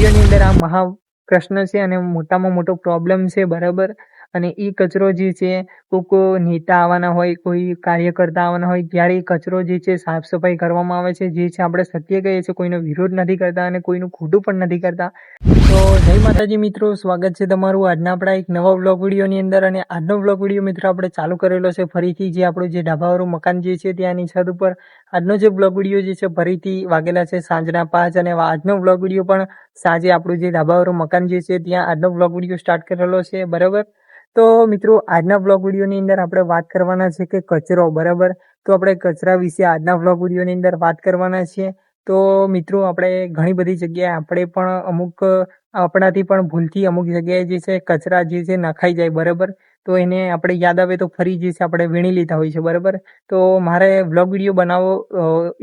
વિડીયોની અંદર આ મહા પ્રશ્ન છે અને મોટામાં મોટો પ્રોબ્લેમ છે, બરાબર. અને એ કચરો જે છે, કોઈ નેતા આવવાના હોય, કોઈ કાર્યકર્તા આવવાના હોય, ત્યારે એ કચરો જે છે સાફ સફાઈ કરવામાં આવે છે. જે છે આપણે સત્ય કહીએ છીએ, કોઈનો વિરોધ નથી કરતા અને કોઈનું ખોટું પણ નથી કરતા. તો જય માતાજી મિત્રો, સ્વાગત છે તમારું આજના આપણા એક નવા વ્લોગ વિડીયોની અંદર. અને આજનો વ્લોગ વિડીયો મિત્રો આપણે ચાલુ કરેલો છે ફરીથી, જે આપણું જે ઢાબાવાળું મકાન જે છે ત્યાંની છત ઉપર આજનો જે વ્લોગ વિડીયો જે છે ફરીથી વાગેલા છે સાંજના 5. અને આજનો વ્લોગ વિડીયો પણ સાંજે આપણું જે ઢાબાવાળું મકાન જે છે ત્યાં આજનો વ્લોગ વિડીયો સ્ટાર્ટ કરેલો છે, બરાબર. તો મિત્રો આજના વ્લોગ વિડીયોની અંદર આપણે વાત કરવાના છે કે કચરો, બરાબર. તો આપણે કચરા વિશે આજના વ્લોગ વિડીયોની અંદર વાત કરવાના છીએ. તો મિત્રો આપણે ઘણી બધી જગ્યાએ આપણે પણ અમુક આપણાથી પણ ભૂલથી અમુક જગ્યાએ જે છે કચરા જે છે નખાઈ જાય, બરાબર. તો એને આપણે યાદ આવે તો ફરી જે છે આપણે વીણી લેતા હોય છે, બરાબર. તો મારે વ્લોગ વિડીયો બનાવવો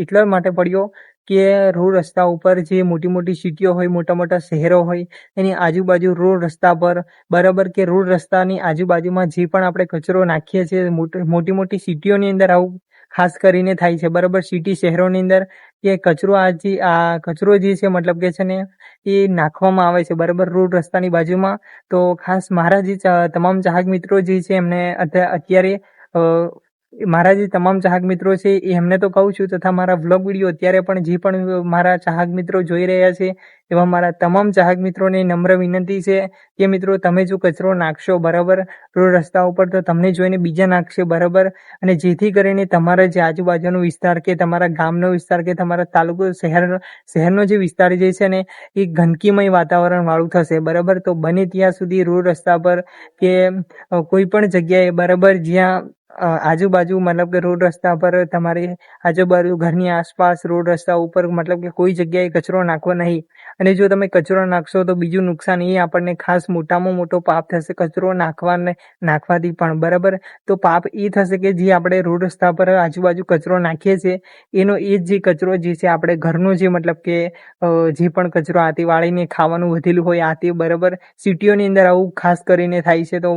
એટલા માટે પડ્યો કે રોડ રસ્તા ઉપર જે મોટી મોટી સિટીઓ હોય, મોટા મોટા શહેરો હોય, એની આજુબાજુ રોડ રસ્તા પર, બરાબર, કે રોડ રસ્તાની આજુબાજુમાં જે પણ આપણે કચરો નાખીએ છીએ, મોટી મોટી સિટીઓની અંદર આવું ખાસ કરીને થાય છે, બરાબર. સિટી શહેરોની અંદર કે કચરો આ કચરો જે છે મતલબ કે છે ને એ નાખવામાં આવે છે, બરાબર, રોડ રસ્તાની બાજુમાં. તો ખાસ મારા જે તમામ ચાહક મિત્રો જે છે એમને અત્યારે મારા જે તમામ ચાહક મિત્રો છે એમને તો કહું છું, તથા મારા વ્લોગ વિડીયો અત્યારે પણ જે પણ મારા ચાહક મિત્રો જોઈ રહ્યા છે એવા મારા તમામ ચાહક મિત્રોને નમ્ર વિનંતી છે કે મિત્રો તમે જો કચરો નાખશો, બરાબર, રોડ રસ્તા ઉપર, તો તમને જોઈને બીજા નાખશે, બરાબર. અને જેથી કરીને તમારા જે આજુબાજુનો વિસ્તાર કે તમારા ગામનો વિસ્તાર કે તમારા તાલુકો શહેરનો જે વિસ્તાર જે છે ને એ ગંદકીમય વાતાવરણ વાળું થશે, બરાબર. તો બને ત્યાં સુધી રોડ રસ્તા પર કે કોઈ પણ જગ્યાએ, બરાબર, જ્યાં આજુબાજુ મતલબ કે રોડ રસ્તા પર તમારી આજુબાજુ ઘરની આસપાસ રોડ રસ્તા ઉપર મતલબ કે કોઈ જગ્યાએ કચરો નાખવો નહીં. અને જો તમે કચરો નાખશો તો બીજું નુકસાન એ આપણને ખાસ મોટામાં મોટો પાપ થશે કચરો નાખવાથી પણ, બરાબર. તો પાપ એ થશે કે જે આપણે રોડ રસ્તા પર આજુબાજુ કચરો નાખીએ છીએ એનો એ જ જે કચરો જે છે આપણે ઘરનો જે મતલબ કે જે પણ કચરો આથી વાળીને ખાવાનું વધેલું હોય આથી, બરાબર, સિટીઓની અંદર આવું ખાસ કરીને થાય છે. તો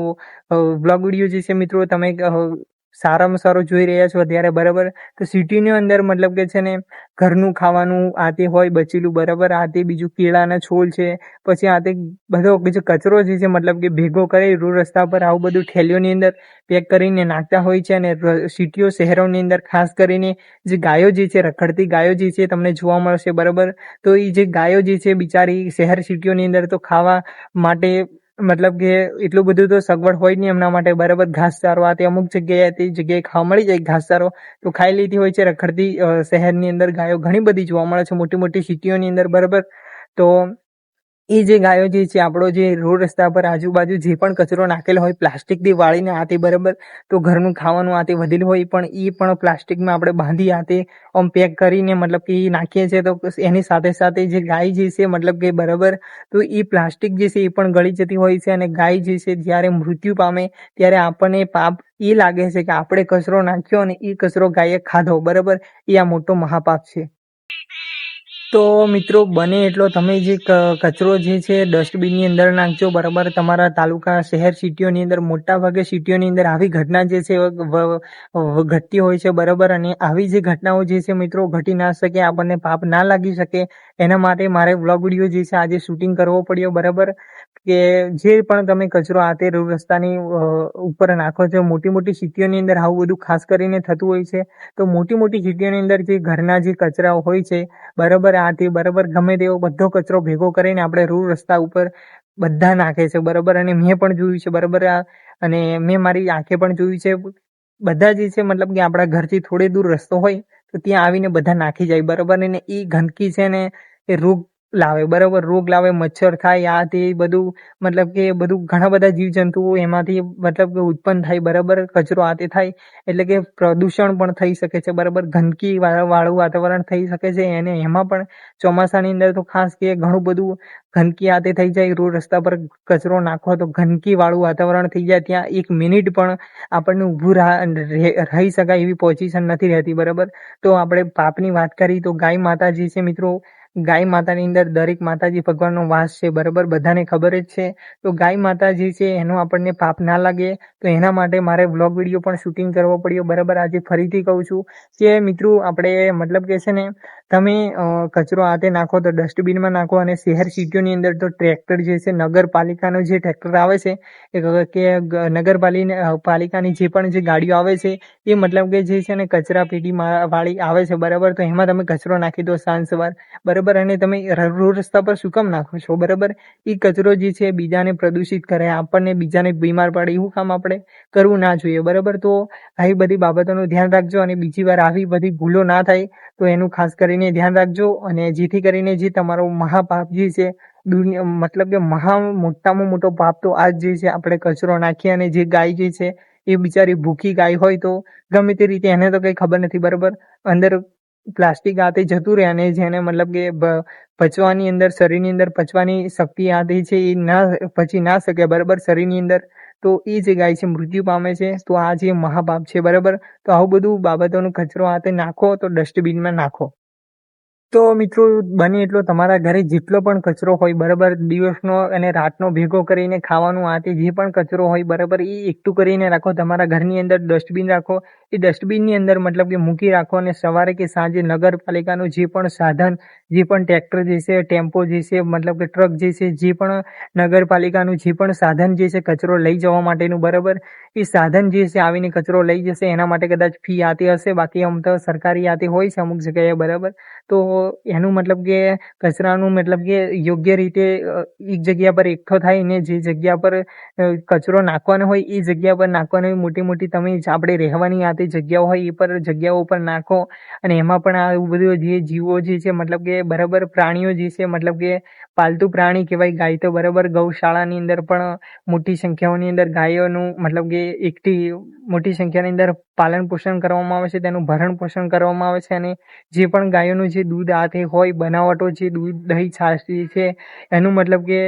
વ્લોગ વિડીયો જે છે મિત્રો તમે સારામાં સારો જોઈ રહ્યા છો અત્યારે, બરાબર. તો સિટીની અંદર મતલબ કે છે ને ઘરનું ખાવાનું આતે હોય બચેલું, બરાબર, આતે બીજું કેળાના છોડ છે, પછી આતે બધો બીજો કચરો જે છે મતલબ કે ભેગો કરી રોડ રસ્તા પર આવું બધું થેલીઓની અંદર પેક કરીને નાખતા હોય છે. અને સિટીઓ શહેરોની અંદર ખાસ કરીને જે ગાયો જે છે, રખડતી ગાયો જે છે તમને જોવા મળશે, બરાબર. તો એ જે ગાયો જે છે બિચારી શહેર સિટીઓની અંદર તો ખાવા માટે મતલબ કે એટલું બધું તો સગવડ હોય નહીં એમના માટે, બરાબર. ઘાસચારો તે અમુક જગ્યાએ તે જગ્યાએ ખાવા મળી જાય ઘાસચારો, તો ખાઈ લેતી હોય છે. રખડતી શહેરની અંદર ગાયો ઘણી બધી જોવા મળે છે મોટી મોટી સિટીઓની અંદર, બરાબર. તો એ જે ગાયો જે છે આપણો જે રોડ રસ્તા પર આજુબાજુ જે પણ કચરો નાખેલો હોય પ્લાસ્ટિકથી વાળીને આતે, બરાબર, તો ઘરનું ખાવાનું આતે વધેલું હોય પણ એ પણ પ્લાસ્ટિકમાં આપણે બાંધી આતે આમ પેક કરીને મતલબ કે એ નાખીએ છીએ. તો એની સાથે સાથે જે ગાય જે છે મતલબ કે, બરાબર, તો એ પ્લાસ્ટિક જે છે એ પણ ગળી જતી હોય છે. અને ગાય જે છે જ્યારે મૃત્યુ પામે ત્યારે આપણને પાપ એ લાગે છે કે આપણે કચરો નાખ્યો અને એ કચરો ગાયે ખાધો, બરાબર. એ આ મોટો મહાપાપ છે. તો મિત્રો બને એટલો તમે જે કચરો જે છે ડસ્ટબિનની અંદર નાખજો, બરાબર. તમારા તાલુકા શહેર સિટીઓની અંદર મોટા ભાગે સિટીઓની અંદર આવી ઘટના જે છે ઘટતી હોય છે, બરાબર. અને આવી જે ઘટનાઓ જે છે મિત્રો ઘટી ના શકે, આપણને પાપ ના લાગી શકે, એના માટે મારે વ્લોગ વિડીયો જે છે આજે શૂટિંગ કરવો પડ્યો, બરાબર. કે જે પણ તમે કચરો આતે રોડ રસ્તાની ઉપર નાખો છો, મોટી મોટી સિટીઓની અંદર આવું બધું ખાસ કરીને થતું હોય છે. તો મોટી મોટી સિટીઓની અંદર જે ઘરના જે કચરાઓ હોય છે, બરાબર, આથી, બરાબર, ગમે તેવો બધો કચરો ભેગો કરીને આપણે રોડ રસ્તા ઉપર બધા નાખે છે, બરાબર. અને મેં પણ જોયું છે, બરાબર, અને મેં મારી આંખે પણ જોયું છે. બધા જે છે મતલબ કે આપણા ઘરથી થોડે દૂર રસ્તો હોય તો ત્યાં આવીને બધા નાખી જાય, બરાબર. અને એ ગંદકી છે ને એ રોગ લાવે, બરાબર, રોગ લાવે, મચ્છર થાય, આ તે બધું મતલબ કે બધું ઘણા બધા જીવજંતુઓ એમાંથી મતલબ કે ઉત્પન્ન થાય, બરાબર, કચરો આતે થાય એટલે કે પ્રદૂષણ પણ થઈ શકે છે, બરાબર. ગંદકી વાળું વાતાવરણ થઈ શકે છે. અને એમાં પણ ચોમાસાની અંદર તો ખાસ કે ઘણું બધું ગંદકી આતે થઈ જાય. રોડ રસ્તા પર કચરો નાખો તો ગંદકી વાળું વાતાવરણ થઈ જાય, ત્યાં 1 મિનિટ પણ આપણને ઊભું રહી શકાય એવી પોઝિશન નથી રહેતી, બરાબર. તો આપણે પાપની વાત કરી તો ગાય માતા જે છે મિત્રો ગાય માતાની અંદર દરેક માતાજી ભગવાનનો વાસ છે, બરાબર, બધાને ખબર જ છે. તો ગાય માતાજી છે એનો આપણને પાપ ના લાગે, તો એના માટે મારે વ્લોગ વિડીયો પણ શૂટિંગ કરવો પડ્યો, બરાબર. આજે ફરીથી કહું છું કે મિત્રો આપણે મતલબ કે છે ને, તમે કચરો હાથે નાખો તો ડસ્ટબિનમાં નાખો, અને શહેર સિટીઓની અંદર તો ટ્રેક્ટર જે છે, નગરપાલિકાનો જે ટ્રેક્ટર આવે છે કે નગરપાલિકાની જે પણ જે ગાડીઓ આવે છે એ મતલબ કે જે છે ને કચરા પેટી વાળી આવે છે, બરાબર. તો એમાં તમે કચરો નાખી દો સાંજ સવાર, બરાબર. અને તમે રોડ રસ્તા પર શું કામ નાખો છો, બરાબર? એ કચરો જે છે બીજાને પ્રદૂષિત કરે, આપણને બીજાને બીમાર પડે, એવું કામ આપણે કરવું ના જોઈએ, બરાબર. તો આવી બધી બાબતોનું ધ્યાન રાખજો, અને બીજી વાર આવી બધી ભૂલો ના થાય તો એનું ખાસ કરીને ધ્યાન રાખજો, અને જેથી કરીને જે તમારો મહાપાપ જે છે મતલબ કે મોટામાં મોટો પાપ તો આ જે છે, આપણે કચરો નાખીએ, અને જે ગાય જે છે એ બિચારી ભૂખી ગાય હોય તો ગમે તે રીતે એને તો કઈ ખબર નથી, બરાબર. અંદર પ્લાસ્ટિક આતે જતું રહે, અને જેને મતલબ કે પચવાની અંદર શરીરની અંદર પચવાની શક્તિ આતી છે એ ના પચી ના શકે, બરાબર, શરીરની અંદર. તો એ જે ગાય છે મૃત્યુ પામે છે. તો આ જે મહાપાપ છે, બરાબર. તો આવું બધું બાબતોનું કચરો હાથે નાખો તો ડસ્ટબિનમાં નાખો. તો મિત્રો બને એટલો તમારા ઘરે જેટલો પણ કચરો હોય, બરાબર, દિવસનો અને રાતનો ભેગો કરીને ખાવાનું આતે જે પણ કચરો હોય, બરાબર, એ એકઠું કરીને રાખો. તમારા ઘરની અંદર ડસ્ટબિન રાખો, એ ડસ્ટબિનની અંદર મતલબ કે મૂકી રાખો, અને સવારે કે સાંજે નગરપાલિકાનું જે પણ સાધન, જે પણ ટ્રેક્ટર જે છે, ટેમ્પો જે છે, મતલબ કે ટ્રક જે છે, જે પણ નગરપાલિકાનું જે પણ સાધન જે છે કચરો લઈ જવા માટેનું, બરાબર, એ સાધન જે છે આવીને કચરો લઈ જશે. એના માટે કદાચ ફી આતી હશે, બાકી આમ તો સરકારી આતી હોય છે અમુક જગ્યાએ, બરાબર. તો એનું મતલબ કે કચરાનું મતલબ કે યોગ્ય રીતે એક જગ્યા પર એકઠો થાય, ને જે જગ્યા પર કચરો નાખવાનો હોય એ જગ્યા પર નાખવાનો હોય. મોટી મોટી તમે આપણે રહેવાની આતી જગ્યાઓ હોય એ પર જગ્યાઓ પર નાખો, અને એમાં પણ આવું બધું જે જીવો જે છે, મતલબ કે બરાબર, પ્રાણીઓ જે છે, મતલબ કે પાલતુ પ્રાણી કહેવાય ગાય તો, બરાબર. ગૌશાળાની અંદર પણ મોટી સંખ્યાઓની અંદર ગાયોનું મતલબ કે એકટી મોટી સંખ્યાની અંદર પાલન પોષણ કરવામાં આવે છે, તેનું ભરણ પોષણ કરવામાં આવે છે, અને જે પણ ગાયોનું જે દૂધ આતે હોય, બનાવટો જે દૂધ, દહીં, છાશ જે છે એનું મતલબ કે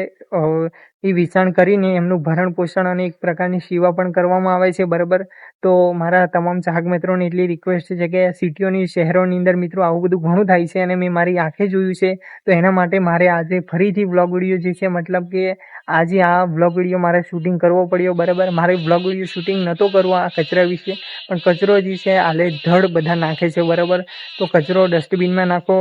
એ વેચાણ કરીને એમનું ભરણ પોષણ અને એક પ્રકારની સેવા પણ કરવામાં આવે છે, બરાબર. તો મારા તમામ ચાહક મિત્રોને એટલી રિક્વેસ્ટ છે કે સિટીઓની, શહેરોની અંદર મિત્રો આવું બધું ઘણું થાય છે, અને મેં મારી આંખે જોયું છે. તો એના માટે મારે આજે ફરીથી વ્લોગ વિડીયો જે છે, મતલબ કે આજે આ વ્લોગ વિડીયો મારે શૂટિંગ કરવો પડ્યો, બરાબર. મારે વ્લોગ વિડીયો શૂટિંગ નહોતો કરવો આ કચરા વિશે, પણ કચરો જે છે આલે ધડ બધા નાખે છે, બરાબર. તો કચરો ડસ્ટબિનમાં નાખો,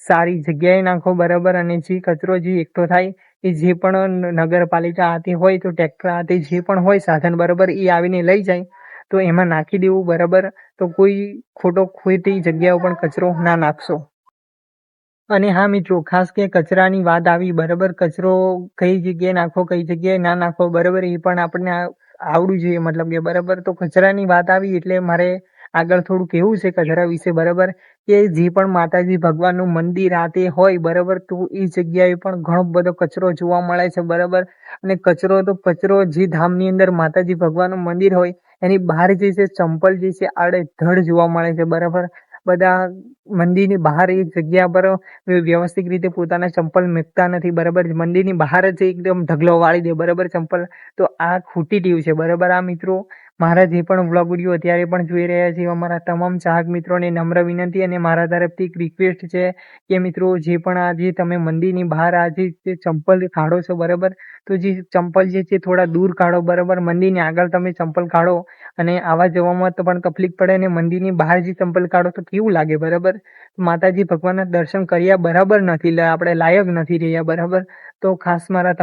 સારી જગ્યાએ નાખો, બરાબર. અને જે કચરો જે એકઠો થાય એ જે પણ નગરપાલિકા આતી હોય, તો ટ્રેક્ટર આતે જે પણ હોય સાધન, બરાબર, એ આવીને લઈ જાય તો એમાં નાખી દેવું, બરાબર. તો કોઈ ખોટી જગ્યાઓ પણ કચરો ના નાખશો. અને હા મિત્રો, ખાસ કે કચરાની વાત આવી, બરાબર. કચરો કઈ જગ્યાએ નાખો, કઈ જગ્યાએ ના નાખો, બરાબર, એ પણ આપણને આવડવું જોઈએ, મતલબ કે બરાબર. તો કચરાની વાત આવી એટલે મારે આગળ થોડું કહેવું છે કચરા વિશે, બરાબર. કે જે પણ માતાજી ભગવાનનું મંદિર આતે હોય, બરાબર, તો એ જગ્યાએ પણ ઘણો બધો કચરો જોવા મળે છે, બરાબર. અને કચરો જે ધામની અંદર માતાજી ભગવાનનું મંદિર હોય એની બહાર જે છે ચંપલ જે છે આડેધડ જોવા મળે છે, બરાબર. બધા મંદિરની બહાર એક જગ્યા પર વ્યવસ્થિત રીતે પોતાના ચંપલ મૂકતા નથી, બરાબર. મંદિરની બહાર જ એકદમ ઢગલો વાળી દે, બરાબર, ચંપલ. તો આ ખોટી ટેવ છે, બરાબર. આ મિત્રો મારા જે પણ વ્લોગ વિડીયો અત્યારે પણ જોઈ રહ્યા છે, અમારા તમામ ચાહક મિત્રોને નમ્ર વિનંતી અને મારા તરફથી એક રિક્વેસ્ટ છે કે મિત્રો જે પણ આજે તમે મંદિરની બહાર આજે જે ચંપલ કાઢો છો, બરાબર, તો જે ચંપલ જે છે થોડા દૂર કાઢો, બરાબર. મંદિરની આગળ તમે ચંપલ કાઢો અને આવા જવામાં તો પણ તકલીફ પડે, અને મંદિરની બહાર જે ચંપલ કાઢો તો કેવું લાગે, બરાબર. માતાજી ભગવાનના દર્શન કર્યા બરાબર નથી, આપણે લાયક નથી રહ્યા, બરાબર. તો ખાસ મારા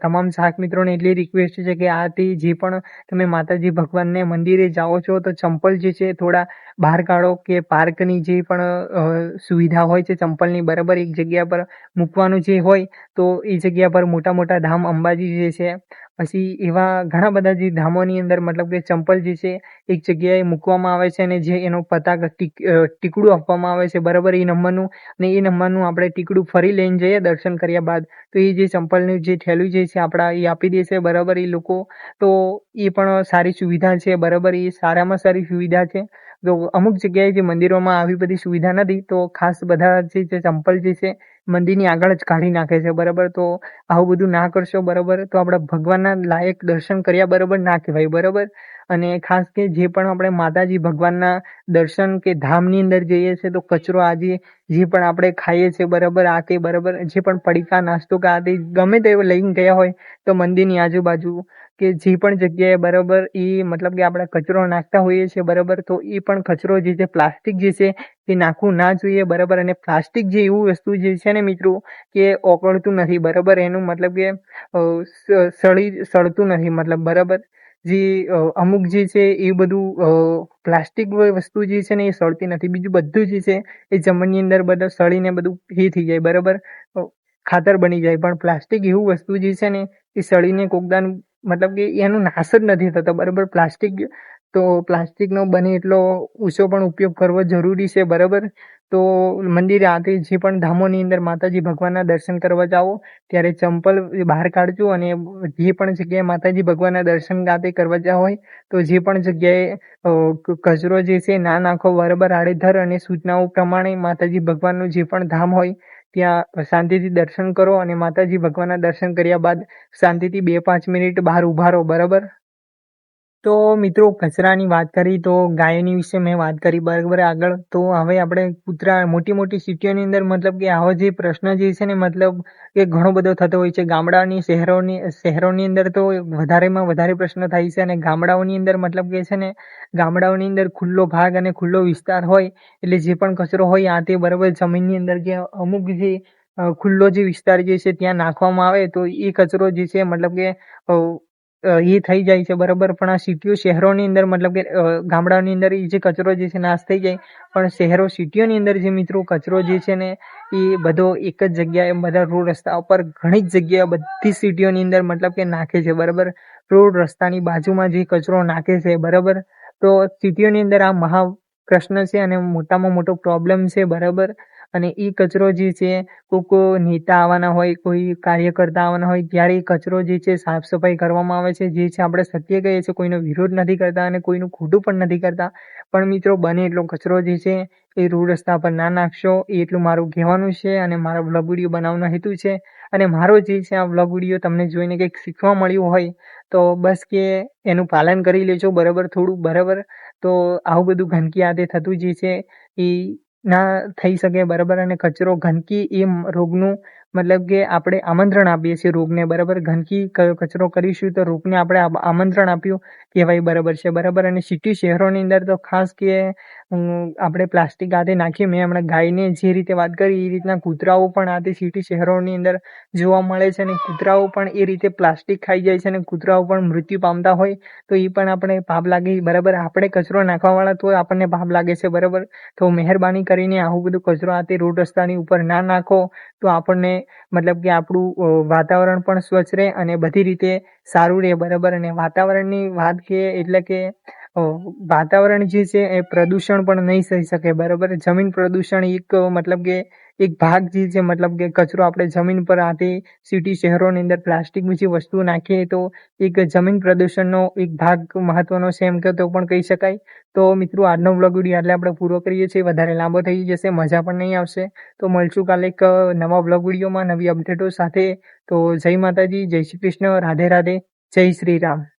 તમામ ચાહક મિત્રોને એટલી રિક્વેસ્ટ છે કે આથી જે પણ તમે માતાજી ભગવાનને મંદિરે જાઓ છો તો ચંપલ જે છે થોડા બહાર કાઢો, કે પાર્કની જે પણ સુવિધા હોય છે ચંપલની, બરાબર, એક જગ્યા પર મૂકવાનું જે હોય તો એ જગ્યા પર મોટા મોટા ધામ અંબાજી જે છે, પછી એવા ઘણા બધા જે ધામોની અંદર મતલબ કે ચંપલ જે છે એક જગ્યાએ મૂકવામાં આવે છે, અને જે એનો પતાક ટીકડું આપવામાં આવે છે, બરાબર, એ નંબરનું. અને એ નંબરનું આપણે ટીકડું ફરી લઈને જઈએ દર્શન કર્યા બાદ, તો એ જે ચંપલનું જે થેલું જે છે આપણા એ આપી દેશે, બરાબર, એ લોકો. તો એ પણ સારી સુવિધા છે, બરાબર, એ સારામાં સારી સુવિધા છે. તો અમુક જગ્યાએ જે મંદિરોમાં આવી બધી સુવિધા નથી, તો ખાસ બધા જે ચંપલ જે છે મંદિરની આગળ જ કાઢી નાખે છે, બરાબર. તો આવું બધું ના કરશો, બરાબર. તો આપણા ભગવાનના લાયક દર્શન કર્યા બરાબર ના કહેવાય, બરાબર. અને ખાસ કે જે પણ આપણે માતાજી ભગવાનના દર્શન કે ધામની અંદર જઈએ છીએ, તો કચરો આજે જે પણ આપણે ખાઈએ છીએ, બરાબર, આ તે બરાબર, જે પણ પડીકા નાસ્તો કે આ તે ગમે તે લઈને ગયા હોય, તો મંદિરની આજુબાજુ કે જે પણ જગ્યાએ, બરાબર, એ મતલબ કે આપણે કચરો નાખતા હોઈએ છીએ, બરાબર. તો એ પણ કચરો જે છે પ્લાસ્ટિક જે છે એ નાખવું ના જોઈએ, બરાબર. અને પ્લાસ્ટિક જે એવું વસ્તુ જે છે ને મિત્રો, કે ઓગળતું નથી, બરાબર. એનું મતલબ કે સળતું નથી, મતલબ, બરાબર. જે અમુક જે છે એ બધું પ્લાસ્ટિક વસ્તુ જે છે ને એ સળતી નથી. બીજું બધું જે છે એ જમીનની અંદર બધા સળીને બધું એ થઈ જાય, બરાબર, ખાતર બની જાય. પણ પ્લાસ્ટિક એવું વસ્તુ જે છે ને એ સળીને કોકદાન મતલબ કે એનો નાશ જ નથી થતો, બરાબર, પ્લાસ્ટિક. તો પ્લાસ્ટિકનો બને એટલો ઓછો પણ ઉપયોગ કરવો જરૂરી છે, બરાબર. તો મંદિરે આથી જે પણ ધામોની અંદર માતાજી ભગવાનના દર્શન કરવા જાઓ ત્યારે ચંપલ બહાર કાઢજો. અને જે પણ જગ્યાએ માતાજી ભગવાનના દર્શન ગાતે કરવા જવા હોય, તો જે પણ જગ્યાએ કચરો જે છે ના નાખો, બરાબર. આડેધર અને સૂચનાઓ પ્રમાણે માતાજી ભગવાનનું જે પણ ધામ હોય ત્યાં શાંતિથી દર્શન કરો. અને માતાજી ભગવાનના દર્શન કર્યા બાદ શાંતિથી 2-5 મિનિટ બહાર ઉભા રહો, બરાબર. તો મિત્રો, કચરાની વાત કરી તો ગાયોની વિશે મેં વાત કરી, બરાબર, આગળ. તો હવે આપણે કૂતરા મોટી મોટી સિટીઓની અંદર મતલબ કે આવો જે પ્રશ્ન જે છે ને, મતલબ કે ઘણો બધો થતો હોય છે. શહેરોની અંદર તો વધારેમાં વધારે પ્રશ્ન થાય છે. અને ગામડાઓની અંદર મતલબ કે છે ને, ગામડાઓની અંદર ખુલ્લો ભાગ અને ખુલ્લો વિસ્તાર હોય, એટલે જે પણ કચરો હોય આ તે બરાબર જમીનની અંદર કે અમુક જે ખુલ્લો જે વિસ્તાર જે છે ત્યાં નાખવામાં આવે, તો એ કચરો જે છે મતલબ કે એ થઈ જાય છે, બરાબર. પણ આ સિટીઓ શહેરોની અંદર મતલબ કે ગામડાની અંદર એ જે કચરો જે છે નાશ થઈ જાય. પણ સિટીઓની અંદર જે મિત્રો કચરો જે છે ને એ બધો એક જ જગ્યાએ બધા રોડ રસ્તા ઉપર ઘણી જ જગ્યાએ બધી સિટીઓની અંદર મતલબ કે નાખે છે, બરાબર. રોડ રસ્તાની બાજુમાં જે કચરો નાખે છે, બરાબર. તો સિટીઓની અંદર આ મહા પ્રશ્ન છે અને મોટામાં મોટો પ્રોબ્લેમ છે, બરાબર. અને એ કચરો જે છે કોઈ નેતા આવવાના હોય, કોઈ કાર્યકર્તા આવવાના હોય, ત્યારે એ કચરો જે છે સાફ સફાઈ કરવામાં આવે છે. જે છે આપણે સત્ય કહીએ છીએ, કોઈનો વિરોધ નથી કરતા અને કોઈનું ખોટું પણ નથી કરતા. પણ મિત્રો, બને એટલો કચરો જે છે એ રોડ રસ્તા પર ના નાખશો, એ એટલું મારું કહેવાનું છે. અને મારો વ્લોગ વિડીયો બનાવવાનો હેતુ છે. અને મારો જે છે આ વ્લોગ વિડીયો તમને જોઈને કંઈક શીખવા મળ્યું હોય તો બસ કે એનું પાલન કરી લેજો, બરાબર, થોડું, બરાબર. તો આવું બધું ગંદકી આદે થતું જે છે એ ના થઈ શકે, બરાબર. અને કચરો, ગંદકી એ રોગનું મતલબ કે આપણે આમંત્રણ આપીએ છીએ રોગને, બરાબર. ગંદકી કચરો કરીશું તો રોગને આપણે આમંત્રણ આપ્યું કહેવાય, બરાબર છે, બરાબર. અને શહેરોની અંદર તો ખાસ કે આપણે પ્લાસ્ટિક આદે નાખીએ. મેં હમણાં ગાયને જે રીતે વાત કરી એ રીતના કૂતરાઓ પણ આદે શહેરોની અંદર જોવા મળે છે. અને કૂતરાઓ પણ એ રીતે પ્લાસ્ટિક ખાઈ જાય છે અને કૂતરાઓ પણ મૃત્યુ પામતા હોય, તો એ પણ આપણે પાપ લાગે, બરાબર. આપણે કચરો નાખવાવાળા તો આપણને પાપ લાગે છે, બરાબર. તો મહેરબાની કરીને આવું બધું કચરો આ તે રોડ રસ્તાની ઉપર ના નાખો, તો આપણને મતલબ કે આપણું વાતાવરણ પણ સ્વચ્છ રહે અને બધી રીતે સારું રહે, બરાબર. અને વાતાવરણની વાત કે એટલે કે વાતાવરણ જે છે એ પ્રદૂષણ પણ નહીં થઈ શકે, બરાબર. જમીન પ્રદૂષણ એક મતલબ કે એક ભાગ જે છે, મતલબ કે કચરો આપણે જમીન પર આતે શહેરોની અંદર પ્લાસ્ટિક બીજી વસ્તુઓ નાખીએ તો એક જમીન પ્રદૂષણનો એક ભાગ મહત્વનો છે, એમ કે તો પણ કહી શકાય. તો મિત્રો, આજનો વ્લોગ વિડીયો એટલે આપણે પૂરો કરીએ છીએ. વધારે લાંબો થઈ જશે, મજા પણ નહીં આવશે. તો મળશું કાલે એક નવા વ્લોગ વિડીયોમાં નવી અપડેટો સાથે. તો જય માતાજી, જય શ્રી કૃષ્ણ, રાધે રાધે, જય શ્રી રામ.